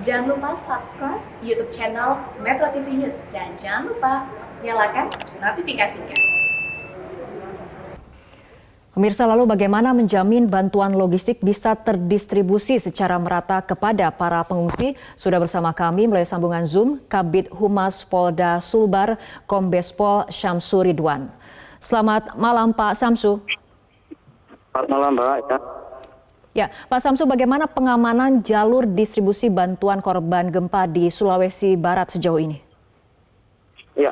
Jangan lupa subscribe YouTube channel Metro TV News dan jangan lupa nyalakan notifikasinya. Pemirsa, lalu bagaimana menjamin bantuan logistik bisa terdistribusi secara merata kepada para pengungsi? Sudah bersama kami melalui sambungan Zoom, Kabid Humas Polda Sulbar, Kombes Pol Syamsu Ridwan. Selamat malam Pak Syamsu. Selamat malam Mbak. Ya, Pak Syamsu, bagaimana pengamanan jalur distribusi bantuan korban gempa di Sulawesi Barat sejauh ini? Ya,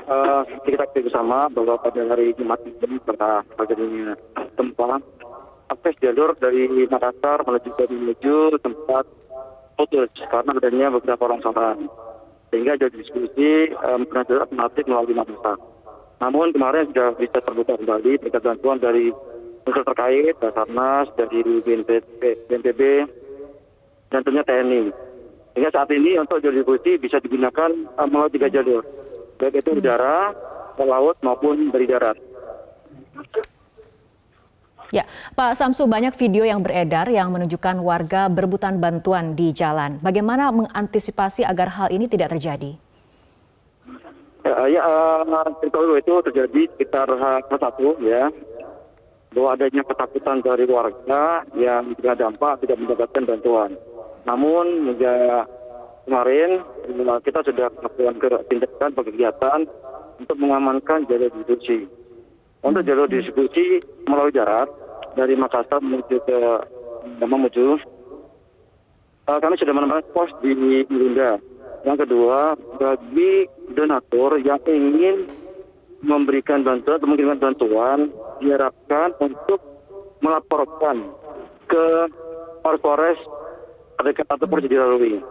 kita ketahui bersama bahwa pada hari Jumat ini setelah terjadinya gempa, akses jalur dari Makassar menuju tempat putus karena adanya beberapa longsoran, sehingga jalur distribusi menggunakan jalur alternatif melalui Makassar. Namun kemarin sudah bisa terbuka kembali berkat bantuan dari unsur terkait, Basarnas, dari BNPB, dan tentunya TNI. Sehingga saat ini untuk jalur distribusi bisa digunakan melalui 3 jalur, baik itu udara, laut maupun dari darat. Ya, Pak Syamsu, banyak video yang beredar yang menunjukkan warga berebutan bantuan di jalan. Bagaimana mengantisipasi agar hal ini tidak terjadi? Kalau itu terjadi sekitar H1 ya, bahwa adanya ketakutan dari warga yang tidak dampak tidak mendapatkan bantuan. Namun hingga kemarin kita sudah melakukan tindakan kegiatan untuk mengamankan jalur distribusi. Untuk jalur distribusi melalui darat dari Makassar menuju ke Mamuju, kami sudah menambah pos di Lunda. Yang kedua, bagi donatur yang ingin memberikan bantuan atau mengirimkan bantuan, diharapkan untuk melaporkan ke Polres terdekat atau polisi dilalui.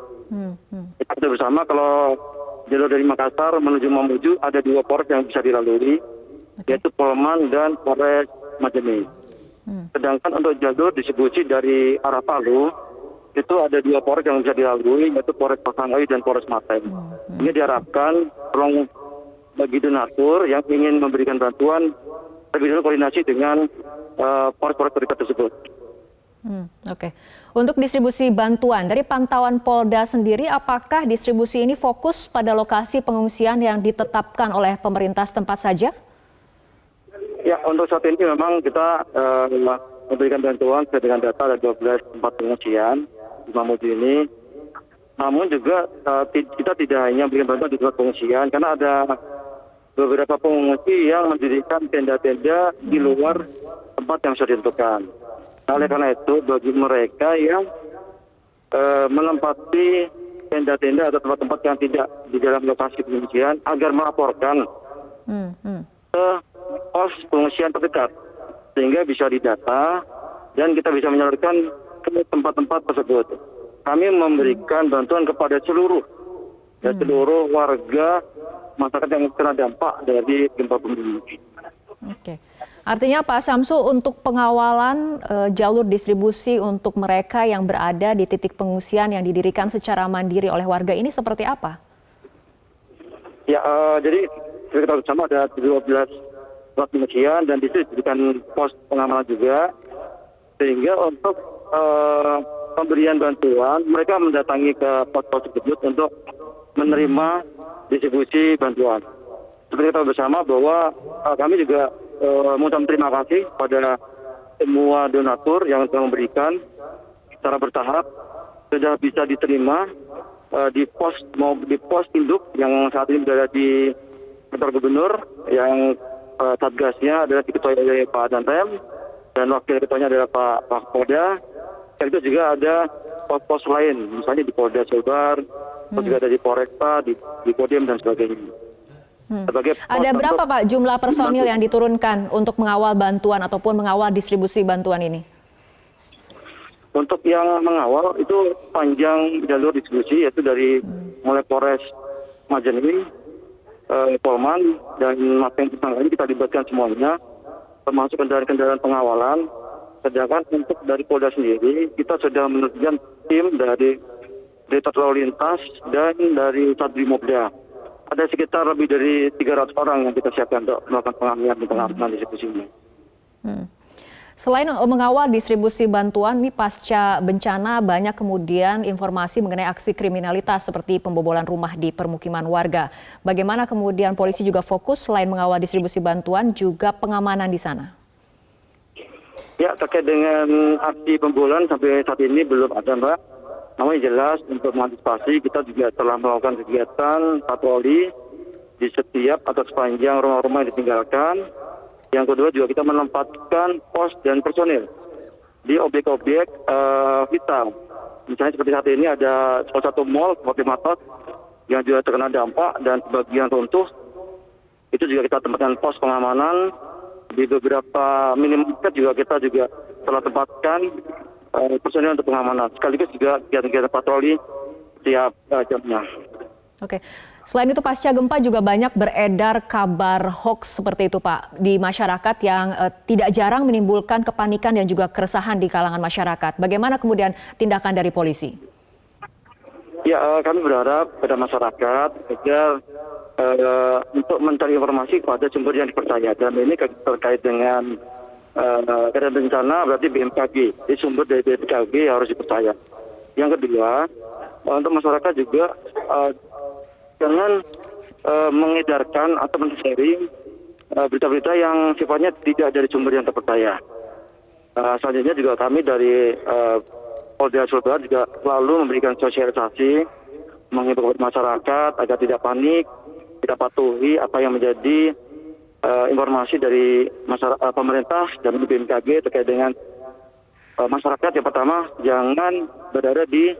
Kita sudah bersama kalau jalur dari Makassar menuju Mamuju ada 2 polres yang bisa dilalui, yaitu Polman dan Polres Majene. Sedangkan untuk jalur distribusi dari arah Palu, itu ada 2 polres yang bisa dilalui, yaitu Polres Pasangkayu dan Polres Mateng. Ini diharapkan tolong bagi donatur yang ingin memberikan bantuan, lebih dulu koordinasi dengan polres-polres terdekat tersebut. Oke. Untuk distribusi bantuan, dari pantauan Polda sendiri, apakah distribusi ini fokus pada lokasi pengungsian yang ditetapkan oleh pemerintah setempat saja? Ya, untuk saat ini memang kita memberikan bantuan sesuai dengan data ada 12 tempat pengungsian di Mamuju ini. Namun juga kita tidak hanya memberikan bantuan di tempat pengungsian, karena ada beberapa pengungsi yang mendirikan tenda-tenda di luar tempat yang sudah ditentukan. Nah, oleh karena itu, bagi mereka yang menempati tenda-tenda atau tempat-tempat yang tidak di dalam lokasi pengungsian, agar melaporkan ke pos pengungsian terdekat, sehingga bisa didata dan kita bisa menyalurkan ke tempat-tempat tersebut. Kami memberikan bantuan kepada seluruh warga masyarakat yang kena dampak dari gempa bumi. Oke. Artinya Pak Syamsu, untuk pengawalan jalur distribusi untuk mereka yang berada di titik pengungsian yang didirikan secara mandiri oleh warga ini seperti apa? Ya, jadi kita bersama ada 12 tempat pengungsian dan diberikan pos pengamanan juga, sehingga untuk pemberian bantuan mereka mendatangi ke pos-pos tersebut untuk menerima distribusi bantuan. Seperti kita bersama bahwa kami juga mengucapkan terima kasih pada semua donatur yang telah memberikan secara bertahap, sudah bisa diterima di pos induk yang saat ini berada di kantor gubernur, yang satgasnya adalah diketuai oleh Pak Dantem dan wakil ketuanya adalah Pak Polda. Dan itu juga ada pos-pos lain, misalnya di Polda Sulbar, juga ada di Polresta, di Kodim dan sebagainya. Ada berapa Pak jumlah personil yang diturunkan untuk mengawal bantuan ataupun mengawal distribusi bantuan ini? Untuk yang mengawal itu panjang jalur distribusi, yaitu dari mulai Polres Majene, Polman dan Mateng ini kita libatkan semuanya, termasuk kendaraan-kendaraan pengawalan. Sedangkan untuk dari Polda sendiri kita sudah menurunkan tim dari Direktorat Lalu Lintas dan dari Satbrimobda. Ada sekitar lebih dari 300 orang yang kita siapkan untuk melakukan pengamanan dan pengamanan distribusi ini. Selain mengawal distribusi bantuan, nih pasca bencana banyak kemudian informasi mengenai aksi kriminalitas seperti pembobolan rumah di permukiman warga. Bagaimana kemudian polisi juga fokus selain mengawal distribusi bantuan juga pengamanan di sana? Ya, terkait dengan aksi pembobolan sampai saat ini belum ada, Mbak. Namun yang jelas untuk mengantisipasi kita juga telah melakukan kegiatan patroli di setiap atau sepanjang rumah-rumah yang ditinggalkan. Yang kedua juga kita menempatkan pos dan personil di objek-objek vital. Misalnya seperti saat ini ada salah satu mall seperti Matot yang juga terkena dampak dan sebagian runtuh. Itu juga kita tempatkan pos pengamanan. Di beberapa minimarket juga kita juga telah tempatkan personil untuk pengamanan. Sekaligus juga kegiatan-kegiatan patroli setiap jamnya. Oke. Selain itu pasca gempa juga banyak beredar kabar hoax seperti itu Pak di masyarakat yang tidak jarang menimbulkan kepanikan dan juga keresahan di kalangan masyarakat. Bagaimana kemudian tindakan dari polisi? Ya, kami berharap pada masyarakat agar untuk mencari informasi kepada sumber yang dipercaya. Dan ini terkait dengan keadaan bencana berarti BMKG. Jadi sumber dari BMKG harus dipercaya. Yang kedua, untuk masyarakat juga jangan mengedarkan atau men-sharing berita-berita yang sifatnya tidak dari sumber yang terpercaya. Selanjutnya juga kami dari Polda Sulbar juga selalu memberikan sosialisasi mengimbau masyarakat agar tidak panik, kita patuhi apa yang menjadi informasi dari pemerintah dan BMKG terkait dengan masyarakat. Yang pertama, jangan berada di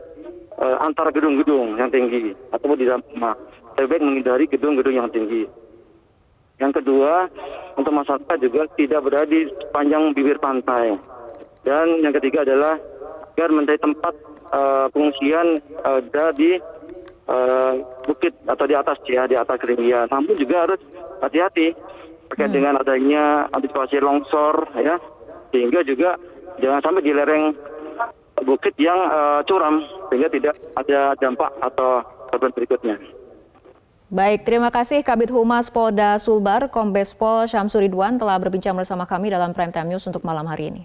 antara gedung-gedung yang tinggi ataupun di dalam rumah. Lebih baik menghindari gedung-gedung yang tinggi. Yang kedua, untuk masyarakat juga tidak berada di sepanjang bibir pantai. Dan yang ketiga adalah agar mencari tempat pengungsian ada di bukit atau di atas ya, di atas ketinggian. Namun juga harus hati-hati terkait dengan adanya antisipasi longsor ya, sehingga juga jangan sampai di lereng bukit yang curam sehingga tidak ada dampak atau korban berikutnya. Baik, terima kasih Kabid Humas Polda Sulbar, Kombes Pol Syamsur Ridwan telah berbincang bersama kami dalam Prime Time News untuk malam hari ini.